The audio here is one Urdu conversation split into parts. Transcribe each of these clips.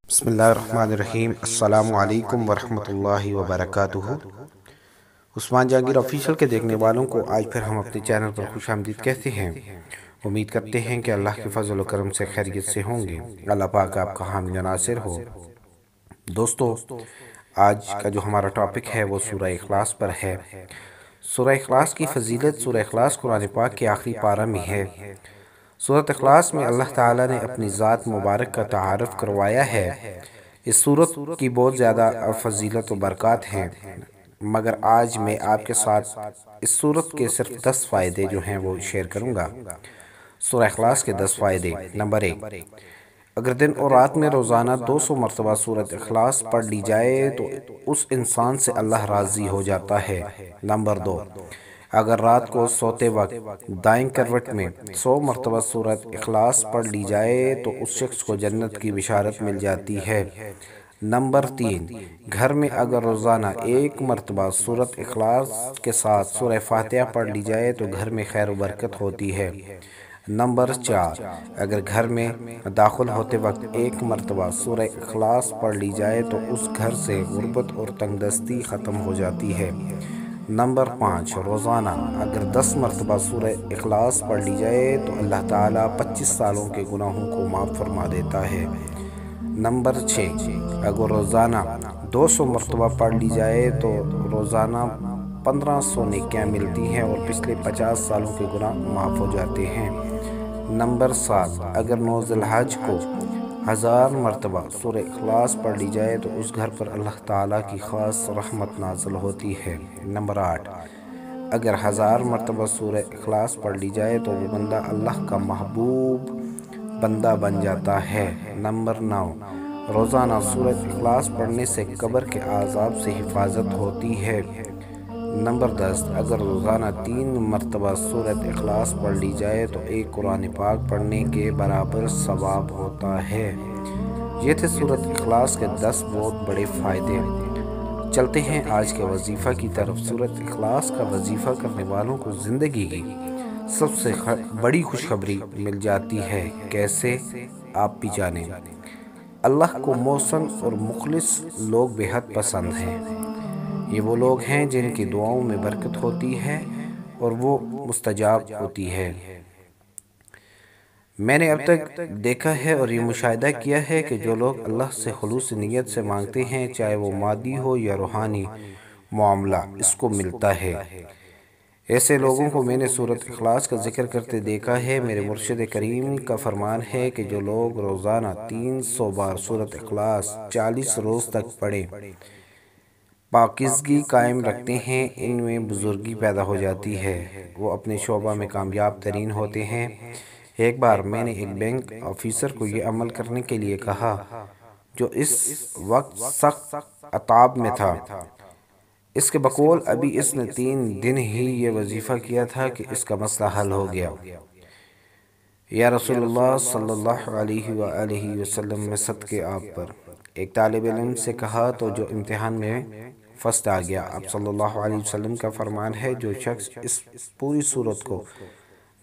بسم اللہ الرحمن الرحیم۔ السلام علیکم ورحمۃ اللہ وبرکاتہ۔ عثمان جہانگیر آفیشیل کے دیکھنے والوں کو آج پھر ہم اپنے چینل پر خوش آمدید کہتے ہیں۔ امید کرتے ہیں کہ اللہ کے فضل و کرم سے خیریت سے ہوں گے۔ اللہ پاک آپ کا حامی و ناصر ہو۔ دوستو، آج کا جو ہمارا ٹاپک ہے وہ سورہ اخلاص پر ہے۔ سورہ اخلاص کی فضیلت سورہ اخلاص قرآن پاک کے آخری پارہ میں ہے۔ سورۃ اخلاص میں اللہ تعالیٰ نے اپنی ذات مبارک کا تعارف کروایا ہے۔ اس سورت کی بہت زیادہ فضیلت و برکات ہیں، مگر آج میں آپ کے ساتھ اس سورت کے صرف 10 فائدے جو ہیں وہ شیئر کروں گا۔ سورہ اخلاص کے 10 فائدے۔ نمبر 1، اگر دن اور رات میں روزانہ 200 مرتبہ سورۃ اخلاص پڑھ لی جائے تو اس انسان سے اللہ راضی ہو جاتا ہے۔ نمبر 2، اگر رات کو سوتے وقت دائیں کروٹ میں 100 مرتبہ سورۃ اخلاص پڑھ لی جائے تو اس شخص کو جنت کی بشارت مل جاتی ہے۔ نمبر 3، گھر میں اگر روزانہ 1 مرتبہ سورۃ اخلاص کے ساتھ سورہ فاتحہ پڑھ لی جائے تو گھر میں خیر و برکت ہوتی ہے۔ نمبر 4، اگر گھر میں داخل ہوتے وقت 1 مرتبہ سورہ اخلاص پڑھ لی جائے تو اس گھر سے غربت اور تنگ دستی ختم ہو جاتی ہے۔ نمبر 5، روزانہ اگر 10 مرتبہ سورہ اخلاص پڑھ لی جائے تو اللہ تعالیٰ 25 سالوں کے گناہوں کو معاف فرما دیتا ہے۔ نمبر 6، اگر روزانہ 200 مرتبہ پڑھ لی جائے تو روزانہ 1500 نیکیاں ملتی ہیں اور پچھلے 50 سالوں کے گناہ معاف ہو جاتے ہیں۔ نمبر 7، اگر 9 ذی الحج کو 1000 مرتبہ سورہ اخلاص پڑھ لی جائے تو اس گھر پر اللہ تعالیٰ کی خاص رحمت نازل ہوتی ہے۔ نمبر 8، اگر 1000 مرتبہ سورہ اخلاص پڑھ لی جائے تو وہ بندہ اللہ کا محبوب بندہ بن جاتا ہے۔ نمبر 9، روزانہ سورۃ اخلاص پڑھنے سے قبر کے عذاب سے حفاظت ہوتی ہے۔ نمبر 10، اگر روزانہ 3 مرتبہ سورۃ اخلاص پڑھ لی جائے تو ایک قرآن پاک پڑھنے کے برابر ثواب ہوتا ہے۔ یہ تھے سورۃ اخلاص کے 10 بہت بڑے فائدے۔ چلتے ہیں آج کے وظیفہ کی طرف۔ سورۃ اخلاص کا وظیفہ کرنے والوں کو زندگی کی سب سے بڑی خوشخبری مل جاتی ہے۔ کیسے؟ آپ بھی جانیں۔ اللہ کو محسن اور مخلص لوگ بے حد پسند ہیں۔ یہ وہ لوگ ہیں جن کی دعاؤں میں برکت ہوتی ہے اور وہ مستجاب ہوتی ہے۔ میں نے اب تک دیکھا ہے اور یہ مشاہدہ کیا ہے کہ جو لوگ اللہ سے خلوص نیت سے مانگتے ہیں، چاہے وہ مادی ہو یا روحانی معاملہ، اس کو ملتا ہے۔ ایسے لوگوں کو میں نے سورۃ اخلاص کا ذکر کرتے دیکھا ہے۔ میرے مرشد کریم کا فرمان ہے کہ جو لوگ روزانہ 300 بار سورۃ اخلاص 40 روز تک پڑھیں، پاکیزگی قائم رکھتے ہیں، ان میں بزرگی پیدا ہو جاتی ہے، وہ اپنے شعبہ میں کامیاب ترین ہوتے ہیں۔ ایک بار میں نے ایک بینک آفیسر کو یہ عمل کرنے کے لیے کہا جو اس وقت سخت عطاب میں تھا۔ اس کے بقول ابھی اس نے 3 دن ہی یہ وظیفہ کیا تھا کہ اس کا مسئلہ حل ہو گیا۔ یا رسول اللہ صلی اللہ علیہ وآلہ وسلم، میں صدقے آپ پر۔ ایک طالب علم سے کہا تو جو امتحان میں فرسٹ آ گیا۔ آپ صلی اللہ علیہ وسلم کا فرمان ہے جو شخص اس پوری سورت کو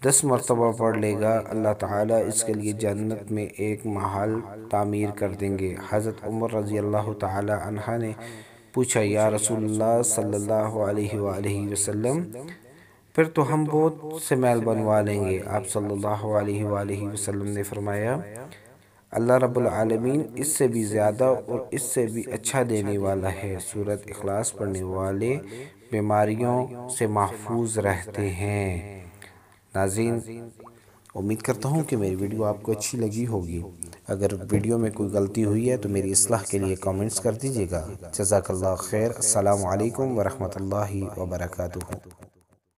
10 مرتبہ پڑھ لے گا، اللہ تعالیٰ اس کے لیے جنت میں ایک محل تعمیر کر دیں گے۔ حضرت عمر رضی اللہ تعالی عنہ نے پوچھا، یا رسول اللہ صلی اللہ علیہ وآلہ وسلم، پھر تو ہم بہت سے محل بنوا لیں گے۔ آپ صلی اللہ علیہ وآلہ وسلم نے فرمایا، اللہ رب العالمین اس سے بھی زیادہ اور اس سے بھی اچھا دینے والا ہے۔ سورۃ اخلاص پڑھنے والے بیماریوں سے محفوظ رہتے ہیں۔ ناظرین، امید کرتا ہوں کہ میری ویڈیو آپ کو اچھی لگی ہوگی۔ اگر ویڈیو میں کوئی غلطی ہوئی ہے تو میری اصلاح کے لیے کامنٹس کر دیجیے گا۔ جزاک اللہ خیر۔ السلام علیکم ورحمۃ اللہ وبرکاتہ۔